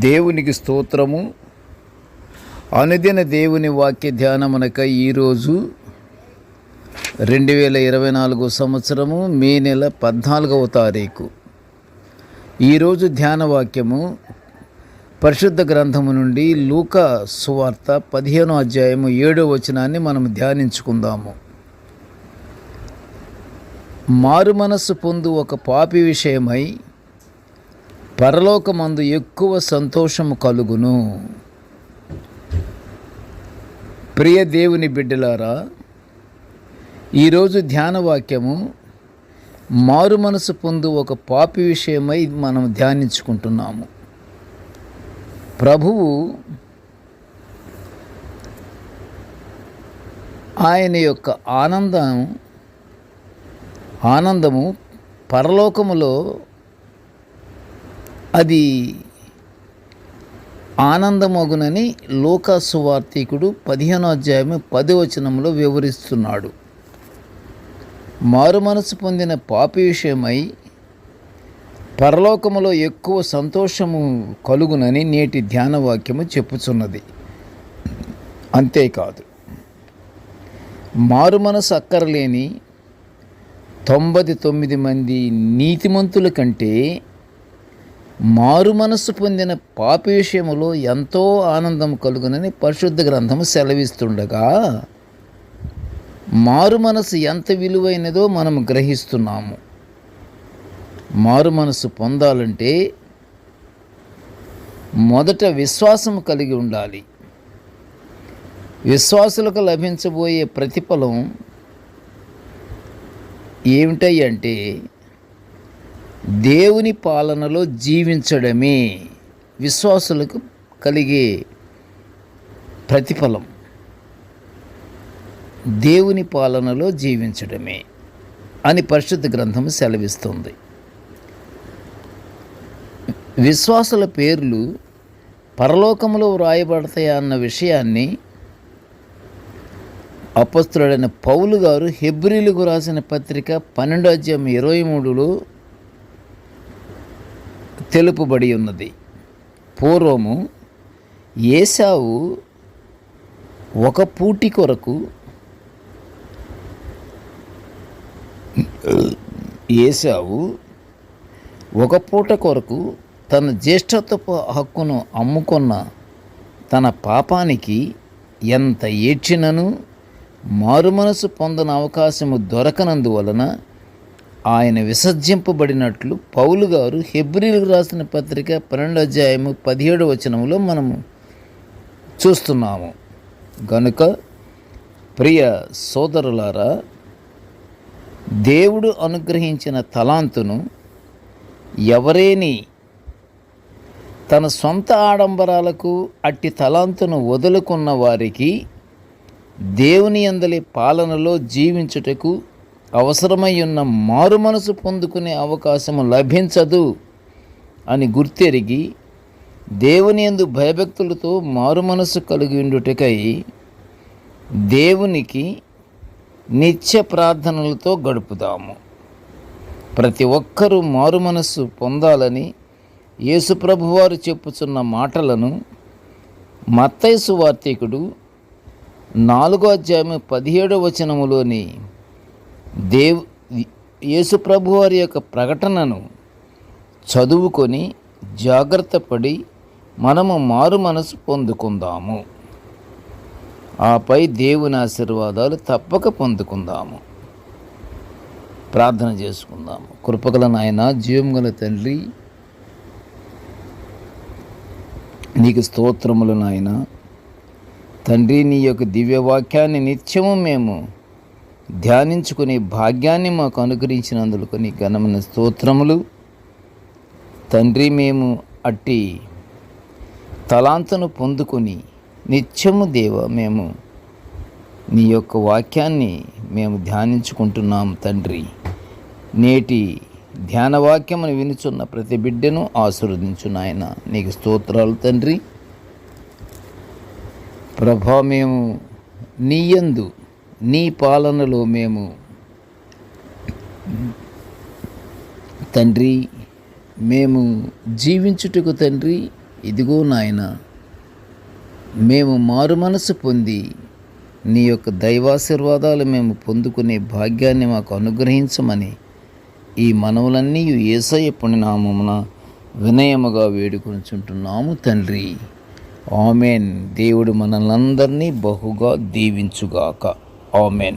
దేవునికి స్తోత్రము. అనుదిన దేవుని వాక్య ధ్యానమునకై ఈరోజు 2024 సంవత్సరము మే నెల 14వ తారీఖు. ఈరోజు ధ్యాన వాక్యము పరిశుద్ధ గ్రంథము నుండి లూకా సువార్త 15వ అధ్యాయము 7వ వచనాన్ని మనం ధ్యానించుకుందాము. మారు మనస్సు పొందు ఒక పాపి విషయమై పరలోకమందు ఎక్కువ సంతోషము కలుగును. ప్రియ దేవుని బిడ్డలారా, ఈరోజు ధ్యాన వాక్యము మారు మనసు పొందు ఒక పాపి విషయమై మనం ధ్యానించుకుంటున్నాము. ప్రభువు ఆయన యొక్క ఆనందము పరలోకములో అది ఆనందమగునని లూకా సువార్తికుడు 15వ అధ్యాయము 10వ వచనంలో వివరిస్తున్నాడు. మారు మనసు పొందిన పాపి విషయమై పరలోకములో ఎక్కువ సంతోషము కలుగునని నేటి ధ్యాన వాక్యము చెప్పుచున్నది. అంతేకాదు, మారు మనసు అక్కరలేని 99 మంది నీతిమంతుల కంటే మారు మనస్సు పొందిన పాపి విషయములో ఎంతో ఆనందం కలుగునని పరిశుద్ధ గ్రంథము సెలవిస్తుండగా, మారు మనసు ఎంత విలువైనదో మనం గ్రహిస్తున్నాము. మారు మనసు పొందాలంటే మొదట విశ్వాసము కలిగి ఉండాలి. విశ్వాసులకు లభించబోయే ప్రతిఫలం ఏమిటంటే దేవుని పాలనలో జీవించడమే విశ్వాసులకు కలిగే ప్రతిఫలం. దేవుని పాలనలో జీవించడమే అని పరిశుద్ధ గ్రంథం సెలవిస్తుంది. విశ్వాసుల పేర్లు పరలోకములో వ్రాయబడతాయన్న విషయాన్ని అపొస్తలుడైన పౌలు గారు హెబ్రీలకు రాసిన పత్రిక 12వ అధ్యాయం 23లో తెలుపబడి ఉన్నది. పూర్వము ఏశావు ఒక పూట కొరకు తన జ్యేష్ఠత్వపు హక్కును అమ్ముకున్న తన పాపానికి ఎంత ఏడ్చినను మారుమనసు పొందని అవకాశము దొరకనందువలన ఆయన విసర్జింపబడినట్లు పౌలు గారు హెబ్రీలకు రాసిన పత్రిక 12వ అధ్యాయము 17వ వచనంలో మనము చూస్తున్నాము. గనుక ప్రియ సోదరులారా, దేవుడు అనుగ్రహించిన తలాంతును ఎవరేని తన సొంత ఆడంబరాలకు అట్టి తలాంతును వదులుకున్న వారికి దేవుని యందలి పాలనలో జీవించుటకు అవసరమై ఉన్న మారు మనసు పొందుకునే అవకాశము లభించదు అని గుర్తెరిగి దేవుని యందు భయభక్తులతో మారు మనసు కలిగి ఉండుటకై దేవునికి నిత్య ప్రార్థనలతో గడుపుదాము. ప్రతి ఒక్కరూ మారు మనసు పొందాలని యేసుప్రభువారు చెప్పుచున్న మాటలను మత్తయి సువార్తికుడు 4వ అధ్యాయం 17వ వచనములోని యేసుప్రభు వారి యొక్క ప్రకటనను చదువుకొని జాగ్రత్త పడి మనము మారు మనసు పొందుకుందాము. ఆపై దేవుని ఆశీర్వాదాలు తప్పక పొందుకుందాము. ప్రార్థన చేసుకుందాము. కృపగల నాయన, జీవం గల తండ్రి, నీకు స్తోత్రములు నాయన. తండ్రి, నీ యొక్క దివ్యవాక్యాన్ని నిత్యము మేము ధ్యానించుకునే భాగ్యాన్ని మాకు అనుగ్రహించినందుకు నీ ఘనమైన స్తోత్రములు తండ్రి. మేము అట్టి తలాంతును పొందుకొని నిత్యము దేవ మేము నీ యొక్క వాక్యాన్ని మేము ధ్యానించుకుంటున్నాం తండ్రి. నేటి ధ్యాన వాక్యమును వినుచున్న ప్రతి బిడ్డను ఆశీర్వదించు నాయన. నీకు స్తోత్రాలు తండ్రి. ప్రభా, మేము నీ యందు నీ పాలనలో మేము తండ్రి మేము జీవించుటకు తండ్రి ఇదిగో నాయన, మేము మారు మనసు పొంది నీ యొక్క దైవాశీర్వాదాలు మేము పొందుకునే భాగ్యాన్ని మాకు అనుగ్రహించమని ఈ మనవులన్నీ యేసయ్య పుణ్యనామమున వినయముగా వేడుకొనుచుంటున్నాము తండ్రి. ఆమెన్. దేవుడు మనల్నందరినీ బహుగా దీవించుగాక. ఆమెన్.